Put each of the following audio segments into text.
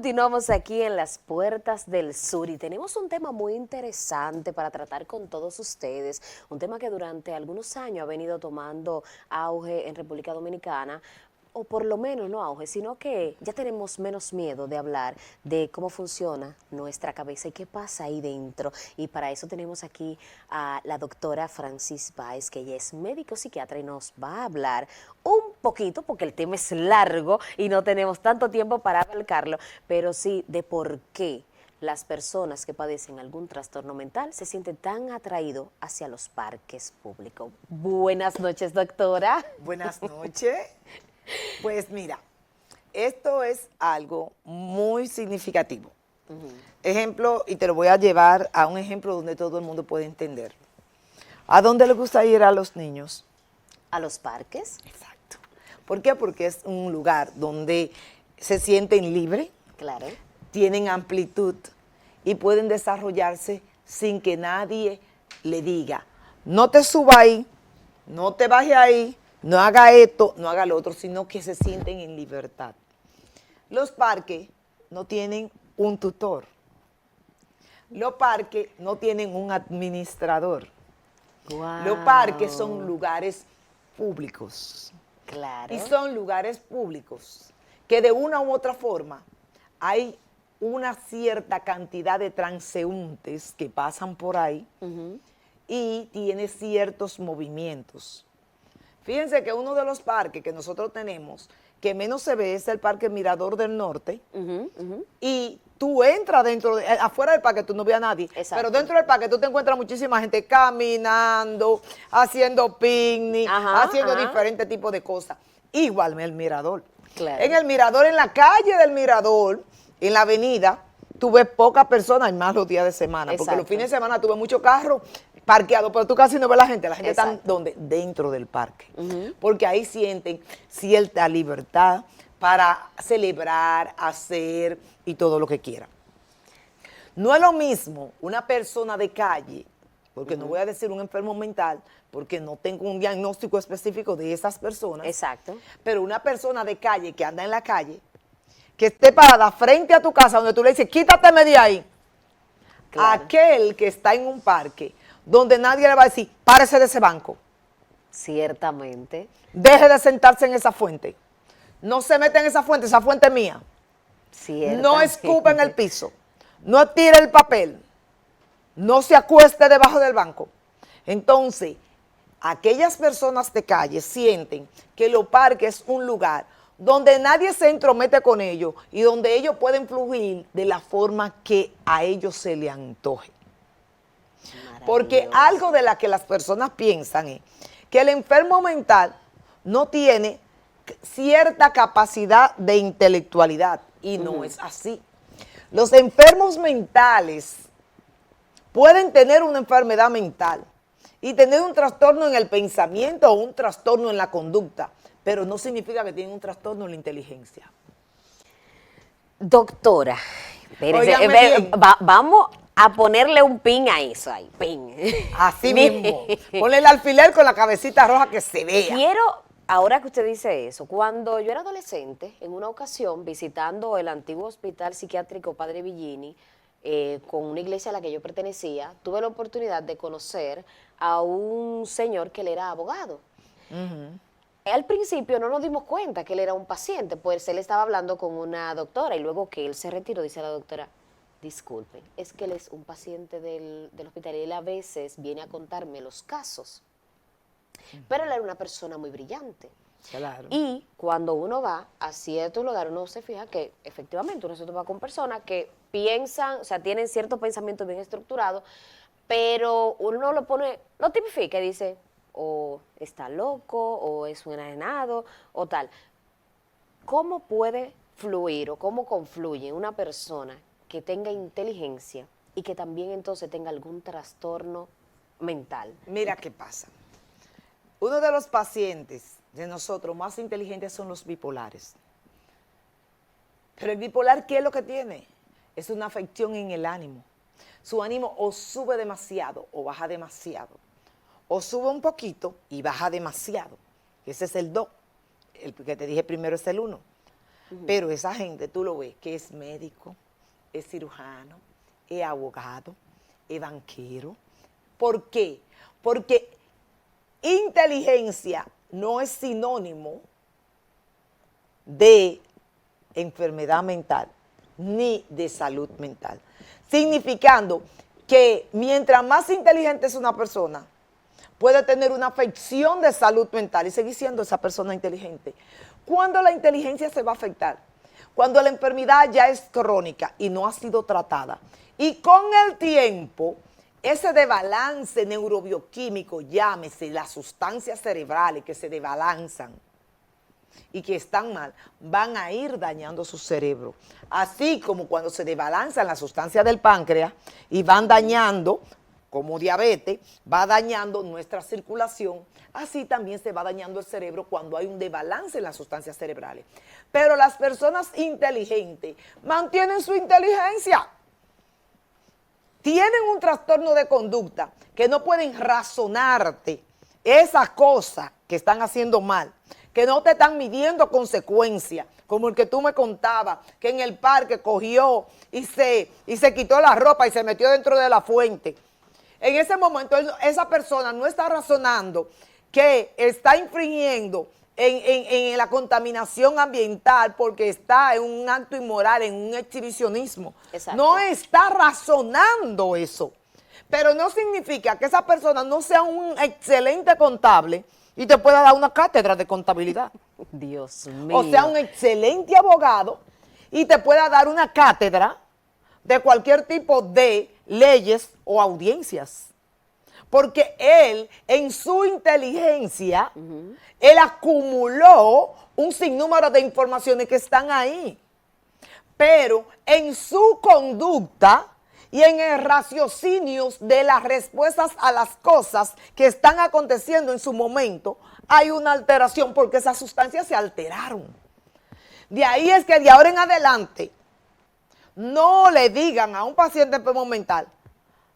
Continuamos aquí en las Puertas del Sur y tenemos un tema muy interesante para tratar con todos ustedes, un tema que durante algunos años ha venido tomando auge en República Dominicana, o por lo menos no auge, sino que ya tenemos menos miedo de hablar de cómo funciona nuestra cabeza y qué pasa ahí dentro. Y para eso tenemos aquí a la doctora Francis Báez, que ella es médico psiquiatra y nos va a hablar un poquito, porque el tema es largo y no tenemos tanto tiempo para abarcarlo, pero sí de por qué las personas que padecen algún trastorno mental se sienten tan atraídos hacia los parques públicos. Buenas noches, doctora. Buenas noches. Pues mira, esto es algo muy significativo. Ejemplo, y te lo voy a llevar a un ejemplo donde todo el mundo puede entender. ¿A dónde le gusta ir a los niños? ¿A los parques? Exacto. ¿Por qué? Porque es un lugar donde se sienten libres, Claro. tienen amplitud y pueden desarrollarse sin que nadie le diga, no te suba ahí, no te baje ahí, no haga esto, no haga lo otro, sino que se sienten en libertad. Los parques no tienen un tutor. Los parques no tienen un administrador. Wow. Los parques son lugares públicos. Claro. Y son lugares públicos que de una u otra forma hay una cierta cantidad de transeúntes que pasan por ahí y tiene ciertos movimientos. Fíjense que uno de los parques que nosotros tenemos que menos se ve es el Parque Mirador del Norte, y tú entras afuera del parque tú no ves a nadie, Exacto. pero dentro del parque tú te encuentras muchísima gente caminando, haciendo picnic, haciendo diferentes tipos de cosas. Igual en el Mirador. Claro. En el Mirador, en la calle del Mirador, en la avenida, tú ves pocas personas, y más los días de semana, porque Exacto. los fines de semana tú ves muchos carros parqueados, pero tú casi no ves la gente está Exacto. ¿dónde? Dentro del parque, porque ahí sienten cierta libertad para celebrar, hacer y todo lo que quieran. No es lo mismo una persona de calle, porque no voy a decir un enfermo mental, porque no tengo un diagnóstico específico de esas personas. Exacto. Pero una persona de calle que anda en la calle, que esté parada frente a tu casa donde tú le dices, quítateme de ahí. Claro. Aquel que está en un parque donde nadie le va a decir, párese de ese banco, Ciertamente. deje de sentarse en esa fuente, no se mete en esa fuente es mía, no escupa en el piso, no tire el papel, no se acueste debajo del banco. Entonces, aquellas personas de calle sienten que los parques es un lugar donde nadie se entromete con ellos y donde ellos pueden fluir de la forma que a ellos se les antoje. Porque algo de la que las personas piensan es que el enfermo mental no tiene cierta capacidad de intelectualidad y no es así. Los enfermos mentales pueden tener una enfermedad mental y tener un trastorno en el pensamiento o un trastorno en la conducta, pero no significa que tienen un trastorno en la inteligencia. Doctora, espérese, Óigame bien. vamos a ponerle un pin a eso ahí, pin. Así mismo. Ponle el alfiler con la cabecita roja que se vea. Quiero, ahora que usted dice eso, cuando yo era adolescente, en una ocasión, visitando el antiguo hospital psiquiátrico Padre Villini, con una iglesia a la que yo pertenecía, tuve la oportunidad de conocer a un señor que él era abogado. Al principio no nos dimos cuenta que él era un paciente, pues él estaba hablando con una doctora y luego que él se retiró, dice la doctora, disculpen, es que él es un paciente del hospital y él a veces viene a contarme los casos. Pero él era una persona muy brillante. Claro. Y cuando uno va a cierto lugar, uno se fija que efectivamente uno se topa con personas que piensan, o sea, tienen ciertos pensamientos bien estructurados, pero uno lo pone, lo tipifica y dice, o está loco, o es un enajenado, o tal. ¿Cómo puede fluir o cómo confluye una persona que tenga inteligencia y que también entonces tenga algún trastorno mental? Mira qué pasa. Uno de los pacientes de nosotros más inteligentes son los bipolares. Pero el bipolar, ¿qué es lo que tiene? Es una afección en el ánimo. Su ánimo o sube demasiado o baja demasiado. O sube un poquito y baja demasiado. Ese es el 2. El que te dije primero es el 1. Pero esa gente, tú lo ves, que es médico, es cirujano, es abogado, es banquero. ¿Por qué? Porque inteligencia no es sinónimo de enfermedad mental ni de salud mental, significando que mientras más inteligente es una persona, puede tener una afección de salud mental y seguir siendo esa persona inteligente. ¿Cuándo la inteligencia se va a afectar? Cuando la enfermedad ya es crónica y no ha sido tratada. Y con el tiempo, ese desbalance neurobioquímico, llámese las sustancias cerebrales que se desbalanzan y que están mal, van a ir dañando su cerebro. Así como cuando se desbalanzan las sustancias del páncreas y van dañando, como diabetes, va dañando nuestra circulación, así también se va dañando el cerebro cuando hay un desbalance en las sustancias cerebrales. Pero las personas inteligentes mantienen su inteligencia. Tienen un trastorno de conducta que no pueden razonarte esas cosas que están haciendo mal, que no te están midiendo consecuencias, como el que tú me contabas, que en el parque cogió y se quitó la ropa y se metió dentro de la fuente. En ese momento esa persona no está razonando que está infringiendo en la contaminación ambiental porque está en un acto inmoral, en un exhibicionismo. Exacto. No está razonando eso. Pero no significa que esa persona no sea un excelente contable y te pueda dar una cátedra de contabilidad. Dios mío. O sea, un excelente abogado y te pueda dar una cátedra de cualquier tipo de leyes o audiencias. Porque él, en su inteligencia, él acumuló un sinnúmero de informaciones que están ahí. Pero en su conducta y en el raciocinio de las respuestas a las cosas que están aconteciendo en su momento, hay una alteración porque esas sustancias se alteraron. De ahí es que de ahora en adelante, no le digan a un paciente enfermo mental,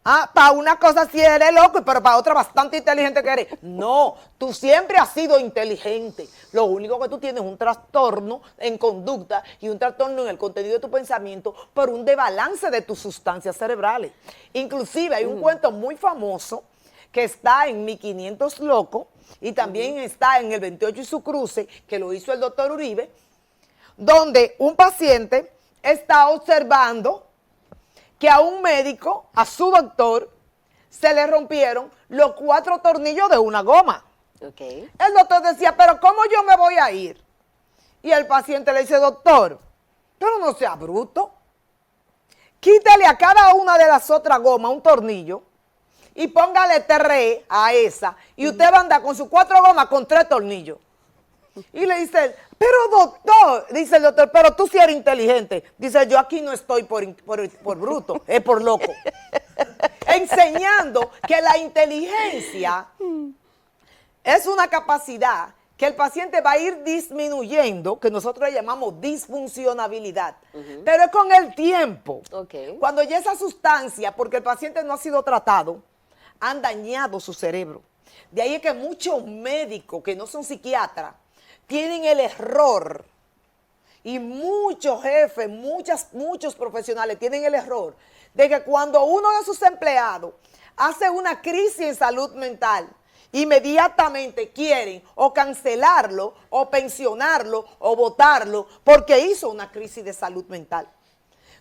para una cosa sí eres loco, pero para otra bastante inteligente que eres. No, tú siempre has sido inteligente. Lo único que tú tienes es un trastorno en conducta y un trastorno en el contenido de tu pensamiento por un desbalance de tus sustancias cerebrales. Inclusive hay un cuento muy famoso que está en 1500 Locos y también está en el 28 y su cruce, que lo hizo el doctor Uribe, donde un paciente está observando que a un médico, a su doctor, se le rompieron los 4 tornillos de una goma. Okay. El doctor decía, pero ¿cómo yo me voy a ir? Y el paciente le dice, doctor, pero no sea bruto. Quítale a cada una de las otras gomas un tornillo y póngale 3 a esa y usted va a andar con sus 4 gomas con 3 tornillos. Y le dice él, pero doctor, dice el doctor, pero tú sí eres inteligente. Dice, yo aquí no estoy por bruto, es por loco. Enseñando que la inteligencia es una capacidad que el paciente va a ir disminuyendo, que nosotros le llamamos disfuncionabilidad. Pero es con el tiempo. Okay. Cuando ya esa sustancia, porque el paciente no ha sido tratado, han dañado su cerebro. De ahí es que muchos médicos que no son psiquiatras tienen el error, y muchos jefes, muchos profesionales tienen el error de que cuando uno de sus empleados hace una crisis en salud mental, inmediatamente quieren o cancelarlo, o pensionarlo, o votarlo, porque hizo una crisis de salud mental.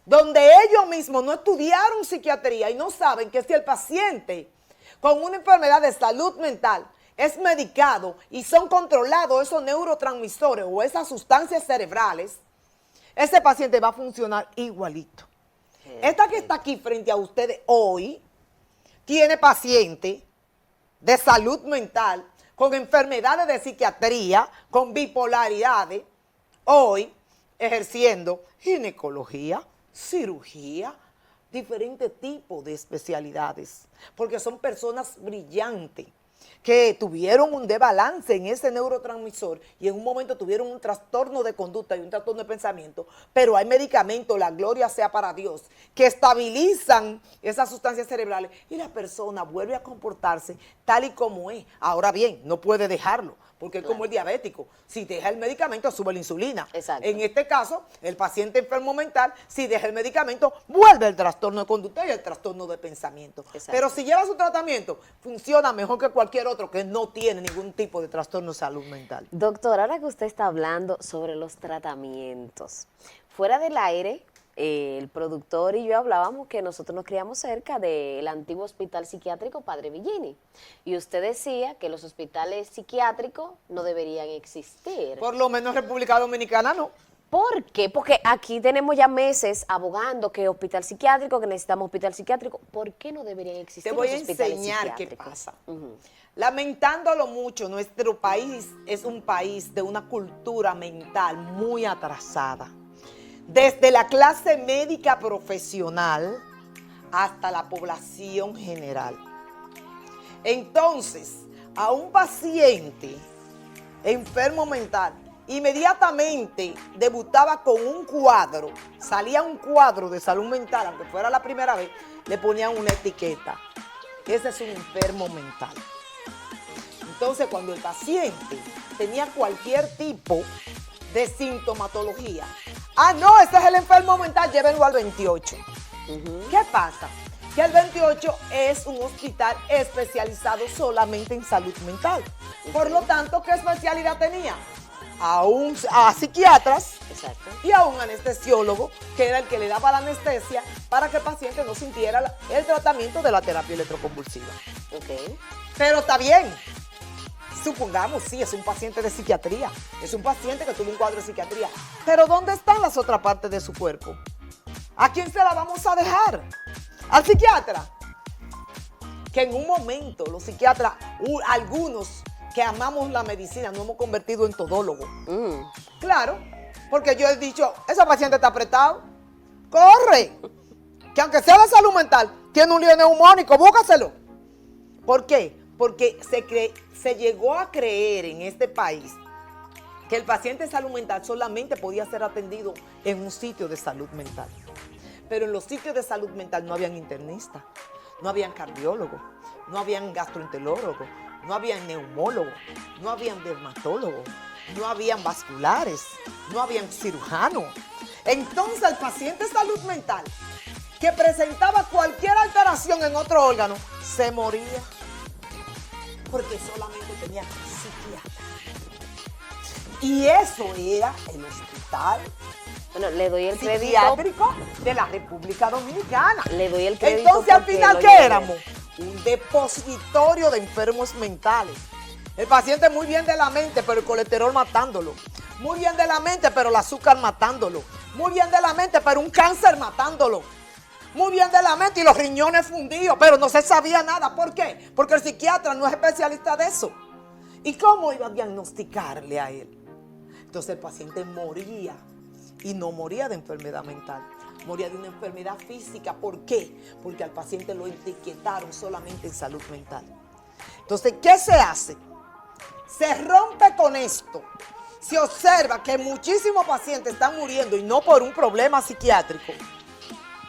Donde ellos mismos no estudiaron psiquiatría y no saben que si el paciente con una enfermedad de salud mental es medicado y son controlados esos neurotransmisores o esas sustancias cerebrales, ese paciente va a funcionar igualito. Esta que está aquí frente a ustedes hoy tiene paciente de salud mental con enfermedades de psiquiatría, con bipolaridades, hoy ejerciendo ginecología, cirugía, diferentes tipos de especialidades, porque son personas brillantes, que tuvieron un desbalance en ese neurotransmisor y en un momento tuvieron un trastorno de conducta y un trastorno de pensamiento, pero hay medicamentos, la gloria sea para Dios, que estabilizan esas sustancias cerebrales y la persona vuelve a comportarse tal y como es. Ahora bien, no puede dejarlo, porque es Claro. como el diabético. Si deja el medicamento, sube la insulina. Exacto. En este caso, el paciente enfermo mental, si deja el medicamento, vuelve el trastorno de conducta y el trastorno de pensamiento. Exacto. Pero si lleva su tratamiento, funciona mejor que cualquier otro que no tiene ningún tipo de trastorno de salud mental. Doctor, ahora que usted está hablando sobre los tratamientos, fuera del aire, el productor y yo hablábamos que nosotros nos criamos cerca del antiguo hospital psiquiátrico Padre Villini. Y usted decía que los hospitales psiquiátricos no deberían existir. Por lo menos en República Dominicana no. ¿Por qué? Porque aquí tenemos ya meses abogando que hospital psiquiátrico, que necesitamos hospital psiquiátrico. ¿Por qué no deberían existir Te voy a los hospitales enseñar qué psiquiátricos? pasa. Ujú. Lamentándolo mucho, nuestro país es un país de una cultura mental muy atrasada. Desde la clase médica profesional hasta la población general. Entonces, a un paciente enfermo mental, inmediatamente debutaba con un cuadro, salía un cuadro de salud mental, aunque fuera la primera vez, le ponían una etiqueta. Ese es un enfermo mental. Entonces, cuando el paciente tenía cualquier tipo de sintomatología, no, ese es el enfermo mental, llévenlo al 28. ¿Qué pasa? Que el 28 es un hospital especializado solamente en salud mental. Por lo tanto, ¿qué especialidad tenía? A psiquiatras. Exacto. Y a un anestesiólogo, que era el que le daba la anestesia para que el paciente no sintiera el tratamiento de la terapia electroconvulsiva. Ok. Pero está bien. Supongamos, sí, es un paciente de psiquiatría, es un paciente que tuvo un cuadro de psiquiatría, pero ¿dónde están las otras partes de su cuerpo? ¿A quién se la vamos a dejar? ¿Al psiquiatra? Que en un momento los psiquiatras, algunos que amamos la medicina, nos hemos convertido en todólogos. Claro, porque yo he dicho, ese paciente está apretado, corre, que aunque sea de salud mental, tiene un lío neumónico, búscaselo. ¿Por qué? Porque se llegó a creer en este país que el paciente de salud mental solamente podía ser atendido en un sitio de salud mental. Pero en los sitios de salud mental no habían internistas, no habían cardiólogos, no habían gastroenterólogos, no habían neumólogos, no habían dermatólogos, no habían vasculares, no habían cirujanos. Entonces el paciente de salud mental que presentaba cualquier alteración en otro órgano se moría, porque solamente tenía psiquiatra. Y eso era el hospital Bueno, le doy el crédito. psiquiátrico de la República Dominicana. Le doy el crédito. Entonces, al porque final, lo ¿qué llevé. éramos? Un depositorio de enfermos mentales. El paciente muy bien de la mente, pero el colesterol matándolo. Muy bien de la mente, pero el azúcar matándolo. Muy bien de la mente, pero un cáncer matándolo. Muy bien de la mente y los riñones fundidos, pero no se sabía nada. ¿Por qué? Porque el psiquiatra no es especialista de eso. ¿Y cómo iba a diagnosticarle a él? Entonces el paciente moría, y no moría de enfermedad mental, moría de una enfermedad física. ¿Por qué? Porque al paciente lo etiquetaron solamente en salud mental. Entonces, ¿qué se hace? Se rompe con esto. Se observa que muchísimos pacientes están muriendo y no por un problema psiquiátrico.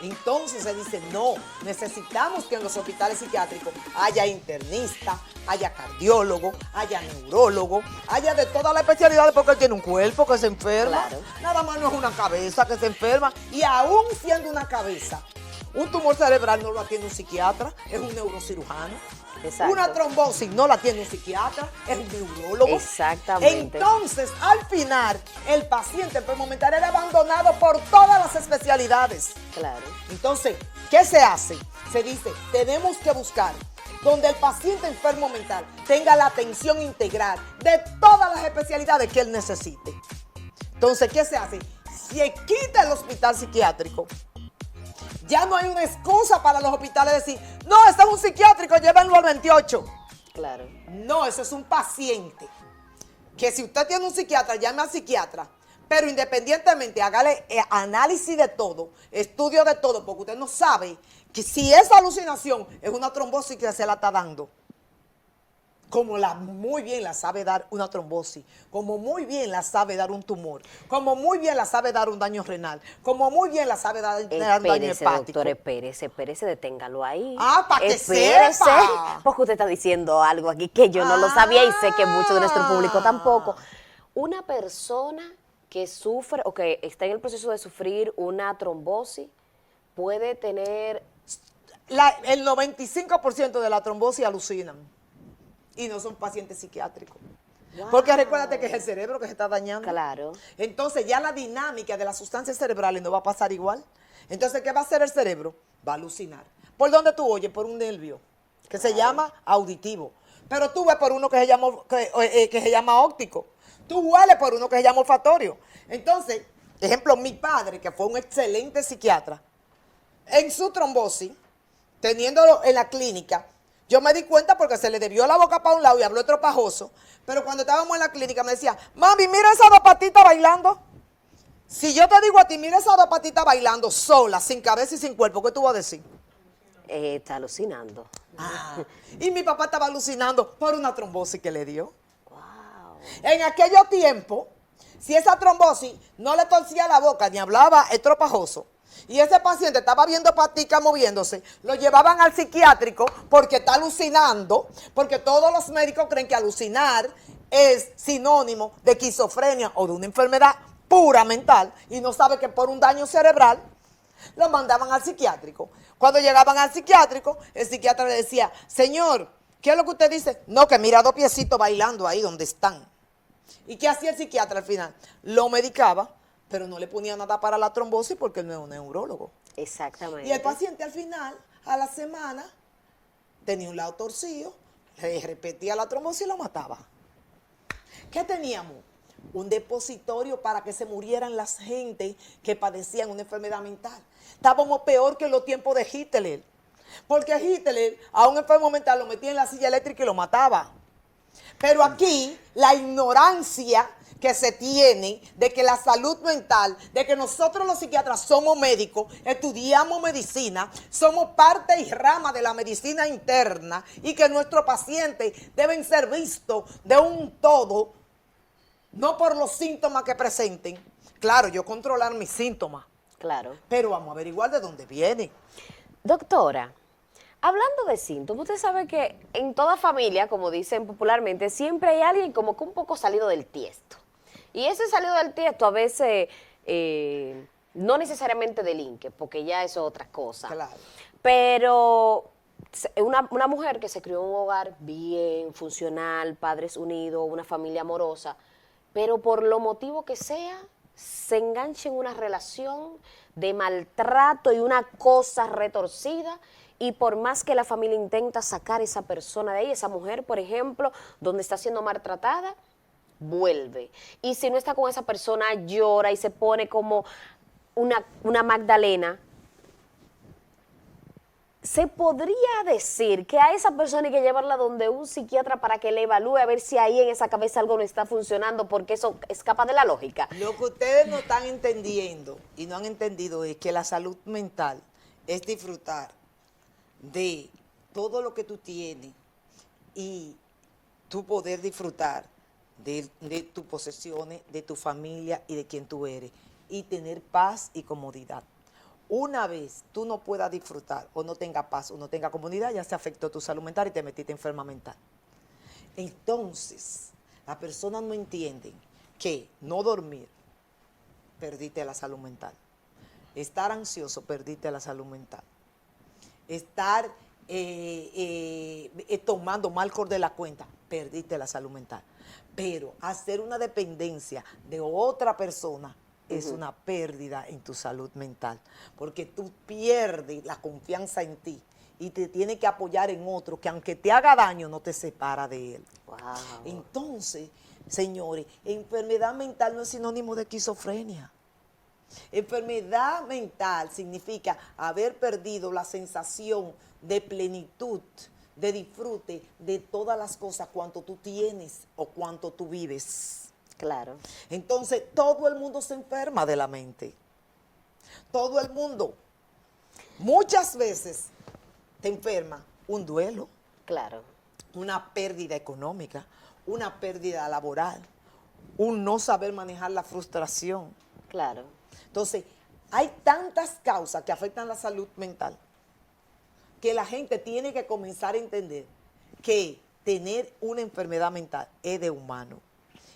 Entonces se dice, no, necesitamos que en los hospitales psiquiátricos haya internista, haya cardiólogo, haya neurólogo, haya de todas las especialidades, porque él tiene un cuerpo que se enferma. Claro. Nada más no es una cabeza que se enferma. Y aún siendo una cabeza, un tumor cerebral no lo atiende un psiquiatra, es un neurocirujano. Exacto. Una trombosis no la tiene un psiquiatra, es un neurólogo. Exactamente. Entonces, al final, el paciente enfermo mental era abandonado por todas las especialidades. Claro. Entonces, ¿qué se hace? Se dice, tenemos que buscar donde el paciente enfermo mental tenga la atención integral de todas las especialidades que él necesite. Entonces, ¿qué se hace? Se quita el hospital psiquiátrico. Ya no hay una excusa para los hospitales decir, no, este es un psiquiátrico, llévenlo al 28. Claro. No, eso es un paciente. Que si usted tiene un psiquiatra, llame al psiquiatra. Pero independientemente, hágale análisis de todo, estudio de todo, porque usted no sabe que si esa alucinación es una trombosis que se la está dando. como muy bien la sabe dar una trombosis, como muy bien la sabe dar un tumor, como muy bien la sabe dar un daño renal, como muy bien la sabe dar un daño hepático. Doctor, espérese, deténgalo ahí. Ah, para que sepa. Porque usted está diciendo algo aquí que yo no lo sabía y sé que mucho de nuestro público tampoco. Una persona que sufre o que está en el proceso de sufrir una trombosis puede tener... El 95% de la trombosis alucinan y no son pacientes psiquiátricos. Wow. Porque recuérdate que es el cerebro que se está dañando. Claro. Entonces ya la dinámica de las sustancias cerebrales no va a pasar igual. Entonces, ¿qué va a hacer el cerebro? Va a alucinar. ¿Por dónde tú oyes? Por un nervio que se llama auditivo. Pero tú ves por uno que se llama óptico. Tú hueles por uno que se llama olfatorio. Entonces, ejemplo, mi padre, que fue un excelente psiquiatra, en su trombosis, teniéndolo en la clínica, yo me di cuenta porque se le debió la boca para un lado y habló estropajoso, pero cuando estábamos en la clínica me decía, mami, mira esas dos patitas bailando. Si yo te digo a ti, mira esas dos patitas bailando solas, sin cabeza y sin cuerpo, ¿qué tú vas a decir? Está alucinando. Y mi papá estaba alucinando por una trombosis que le dio. Wow. En aquellos tiempos, si esa trombosis no le torcía la boca ni hablaba estropajoso, y ese paciente estaba viendo patica moviéndose, lo llevaban al psiquiátrico porque está alucinando, porque todos los médicos creen que alucinar es sinónimo de esquizofrenia o de una enfermedad pura mental, y no sabe que por un daño cerebral lo mandaban al psiquiátrico. Cuando llegaban al psiquiátrico, el psiquiatra le decía, señor, ¿qué es lo que usted dice? No, que mira dos piecitos bailando ahí donde están. ¿Y qué hacía el psiquiatra al final? Lo medicaba, pero no le ponía nada para la trombosis porque él no es un neurólogo. Exactamente. Y el paciente al final, a la semana, tenía un lado torcido, le repetía la trombosis y lo mataba. ¿Qué teníamos? Un depositorio para que se murieran las gente que padecían una enfermedad mental. Estábamos peor que en los tiempos de Hitler, porque Hitler a un enfermo mental lo metía en la silla eléctrica y lo mataba. Pero aquí la ignorancia que se tiene de que la salud mental, de que nosotros los psiquiatras somos médicos, estudiamos medicina, somos parte y rama de la medicina interna y que nuestros pacientes deben ser vistos de un todo, no por los síntomas que presenten. Claro, yo controlar mis síntomas. Claro. Pero vamos a averiguar de dónde vienen. Doctora, hablando de síntomas, usted sabe que en toda familia, como dicen popularmente, siempre hay alguien como que un poco salido del tiesto. Y ese salido del tiesto a veces no necesariamente delinque, porque ya eso es otra cosa. Claro. Pero una mujer que se crió en un hogar bien, funcional, padres unidos, una familia amorosa, pero por lo motivo que sea, se engancha en una relación de maltrato y una cosa retorcida, y por más que la familia intenta sacar a esa persona de ahí, esa mujer, por ejemplo, donde está siendo maltratada, vuelve. Y si no está con esa persona, llora y se pone como una Magdalena. ¿Se podría decir que a esa persona hay que llevarla donde un psiquiatra para que le evalúe a ver si ahí en esa cabeza algo no está funcionando, porque eso escapa de la lógica? Lo que ustedes no están entendiendo y no han entendido es que la salud mental es disfrutar de todo lo que tú tienes y tú poder disfrutar de tus posesiones, de tu familia y de quien tú eres, y tener paz y comodidad. Una vez tú no puedas disfrutar o no tengas paz o no tengas comodidad, ya se afectó tu salud mental y te metiste enferma mental. Entonces, las personas no entienden que no dormir, perdiste la salud mental. Estar ansioso, perdiste la salud mental. Estar tomando mal alcohol de la cuenta, perdiste la salud mental. Pero hacer una dependencia de otra persona es una pérdida en tu salud mental, porque tú pierdes la confianza en ti y te tienes que apoyar en otro que aunque te haga daño no te separa de él. Wow. Entonces, señores, enfermedad mental no es sinónimo de esquizofrenia. Enfermedad mental significa haber perdido la sensación de plenitud, de disfrute de todas las cosas, cuanto tú tienes o cuanto tú vives. Claro. Entonces, todo el mundo se enferma de la mente. Todo el mundo. Muchas veces te enferma un duelo. Claro. una pérdida económica, una pérdida laboral, un no saber manejar la frustración. Claro. Entonces, hay tantas causas que afectan la salud mental que la gente tiene que comenzar a entender que tener una enfermedad mental es de humano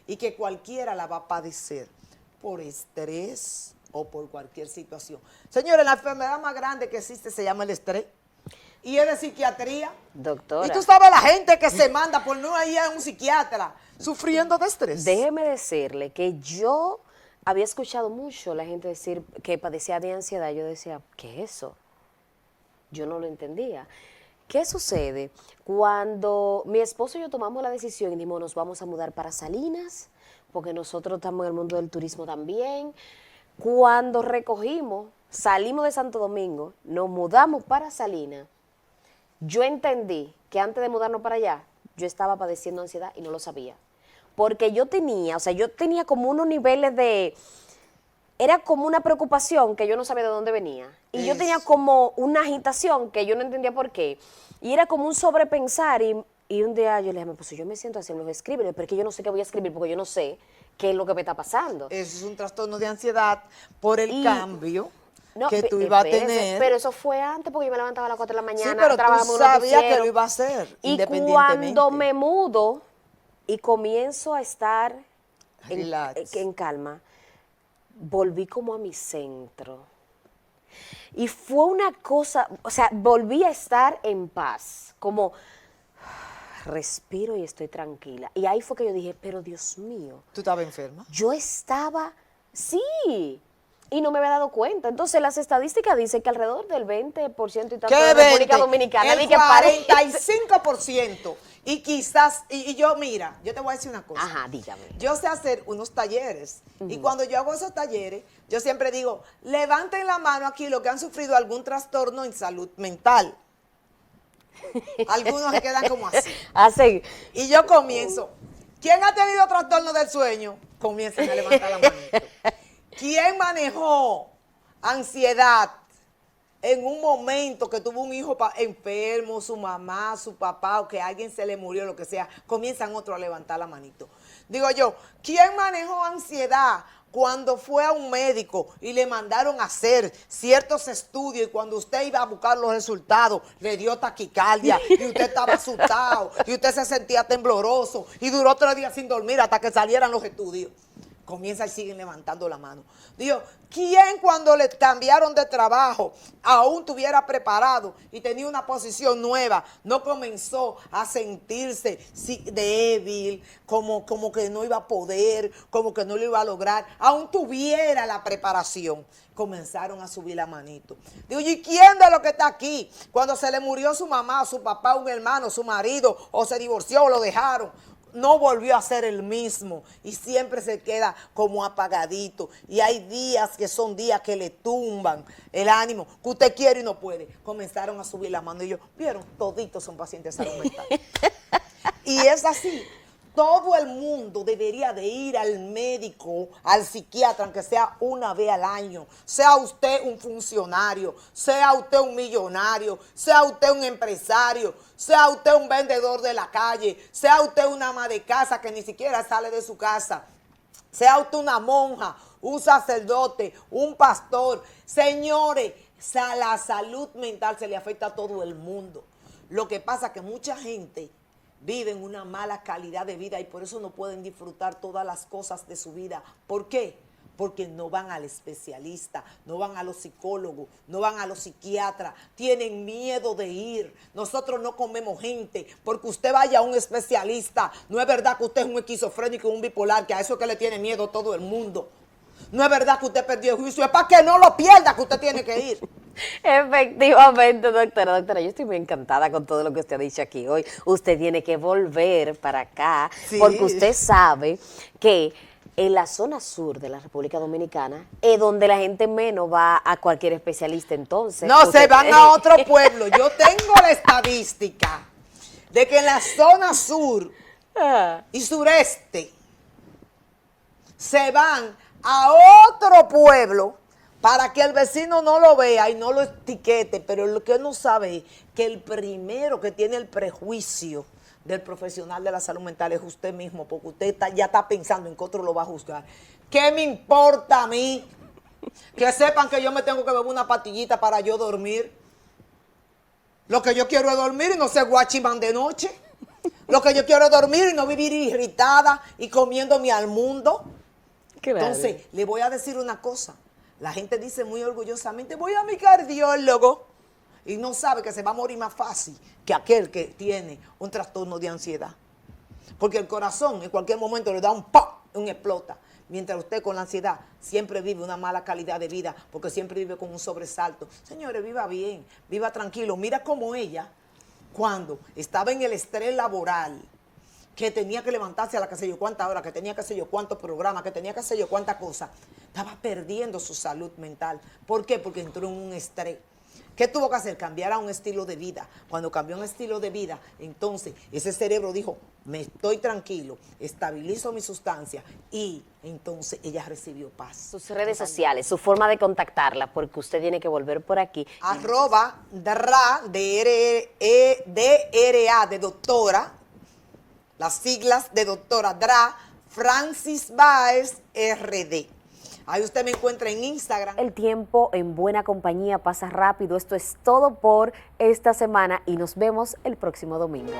y que cualquiera la va a padecer por estrés o por cualquier situación. Señores, la enfermedad más grande que existe se llama el estrés y es de psiquiatría. Doctora. Y tú sabes la gente que se manda por no ir a un psiquiatra sufriendo de estrés. Déjeme decirle que yo había escuchado mucho la gente decir que padecía de ansiedad. Yo decía, ¿qué es eso? Yo no lo entendía. ¿Qué sucede? Cuando mi esposo y yo tomamos la decisión y dijimos, nos vamos a mudar para Salinas, porque nosotros estamos en el mundo del turismo también. Cuando recogimos, salimos de Santo Domingo, nos mudamos para Salinas, yo entendí que antes de mudarnos para allá, yo estaba padeciendo ansiedad y no lo sabía. Porque yo tenía como unos niveles de... Era como una preocupación que yo no sabía de dónde venía. Y yo tenía como una agitación que yo no entendía por qué. Y era como un sobrepensar. Y un día yo le dije, pues yo me siento así, me lo escribe, pero es que yo no sé qué voy a escribir porque yo no sé qué es lo que me está pasando. Eso es un trastorno de ansiedad por el cambio que tú ibas a tener. Pero eso fue antes porque yo me levantaba a las 4 de la mañana. Sí, pero tú sabías que lo iba a hacer, y independientemente. Cuando me mudo y comienzo a estar en calma, volví como a mi centro. Y fue una cosa, o sea, volví a estar en paz, como respiro y estoy tranquila. Y ahí fue que yo dije, pero Dios mío. ¿Tú estabas enferma? Yo estaba, sí, y no me había dado cuenta. Entonces las estadísticas dicen que alrededor del 20% y tanto de República Dominicana. El 45%. Y quizás, y yo, mira, yo te voy a decir una cosa. Ajá, dígame. Yo sé hacer unos talleres. Y cuando yo hago esos talleres, yo siempre digo, levanten la mano aquí los que han sufrido algún trastorno en salud mental. Algunos se quedan como así. Así. Y yo comienzo. ¿Quién ha tenido trastorno del sueño? Comiencen a levantar la mano. ¿Quién manejó ansiedad en un momento que tuvo un hijo enfermo, su mamá, su papá, o que a alguien se le murió, lo que sea? Comienzan otros a levantar la manito. Digo yo, ¿quién manejó ansiedad cuando fue a un médico y le mandaron a hacer ciertos estudios y cuando usted iba a buscar los resultados le dio taquicardia y usted estaba asustado y usted se sentía tembloroso y duró 3 días sin dormir hasta que salieran los estudios? Comienza y siguen levantando la mano. Digo, ¿quién cuando le cambiaron de trabajo aún tuviera preparado y tenía una posición nueva, no comenzó a sentirse débil, como que no iba a poder, como que no lo iba a lograr, aún tuviera la preparación? Comenzaron a subir la manito. Digo, ¿y quién de los que está aquí, cuando se le murió su mamá, su papá, un hermano, su marido, o se divorció o lo dejaron, no volvió a ser el mismo y siempre se queda como apagadito? Y hay días que son días que le tumban el ánimo, que usted quiere y no puede. Comenzaron a subir la mano y yo, ¿vieron? Toditos son pacientes de salud mental. Y es así. Todo el mundo debería de ir al médico, al psiquiatra, aunque sea una vez al año. Sea usted un funcionario, sea usted un millonario, sea usted un empresario, sea usted un vendedor de la calle, sea usted una ama de casa que ni siquiera sale de su casa, sea usted una monja, un sacerdote, un pastor. Señores, la salud mental se le afecta a todo el mundo. Lo que pasa es que mucha gente viven una mala calidad de vida y por eso no pueden disfrutar todas las cosas de su vida. ¿Por qué? Porque no van al especialista, no van a los psicólogos, no van a los psiquiatras, tienen miedo de ir. Nosotros no comemos gente porque usted vaya a un especialista. No es verdad que usted es un esquizofrénico, un bipolar, que a eso es que le tiene miedo todo el mundo. No es verdad que usted perdió el juicio, es para que no lo pierda que usted tiene que ir. Efectivamente, doctora. Doctora, yo estoy muy encantada con todo lo que usted ha dicho aquí hoy. Usted tiene que volver para acá, sí, porque usted sabe que en la zona sur de la República Dominicana es donde la gente menos va a cualquier especialista. Entonces no, se van a otro pueblo. Yo tengo la estadística de que en la zona sur y sureste se van a otro pueblo para que el vecino no lo vea y no lo etiquete, pero lo que no sabe es que el primero que tiene el prejuicio del profesional de la salud mental es usted mismo, porque usted ya está pensando en que otro lo va a juzgar. ¿Qué me importa a mí? Que sepan que yo me tengo que beber una pastillita para yo dormir. Lo que yo quiero es dormir y no ser guachimán de noche. Lo que yo quiero es dormir y no vivir irritada y comiéndome al mundo. Claro. Entonces, le voy a decir una cosa. La gente dice muy orgullosamente, voy a mi cardiólogo. Y no sabe que se va a morir más fácil que aquel que tiene un trastorno de ansiedad. Porque el corazón en cualquier momento le da un ¡pum! Un explota. Mientras usted con la ansiedad siempre vive una mala calidad de vida, porque siempre vive con un sobresalto. Señores, viva bien, viva tranquilo. Mira cómo ella, cuando estaba en el estrés laboral, que tenía que levantarse a la que sé yo cuántas horas, que tenía que sé yo cuántos programas, que tenía que sé yo cuántas cosas, estaba perdiendo su salud mental. ¿Por qué? Porque entró en un estrés. ¿Qué tuvo que hacer? Cambiar a un estilo de vida. Cuando cambió un estilo de vida, entonces ese cerebro dijo, me estoy tranquilo, estabilizo mi sustancia y entonces ella recibió paz. Sus redes sociales, su forma de contactarla, porque usted tiene que volver por aquí. @DRA, D-R-A, de doctora, las siglas de doctora, DRA, Francis Báez, RD. Ahí usted me encuentra en Instagram. El tiempo en buena compañía pasa rápido. Esto es todo por esta semana y nos vemos el próximo domingo.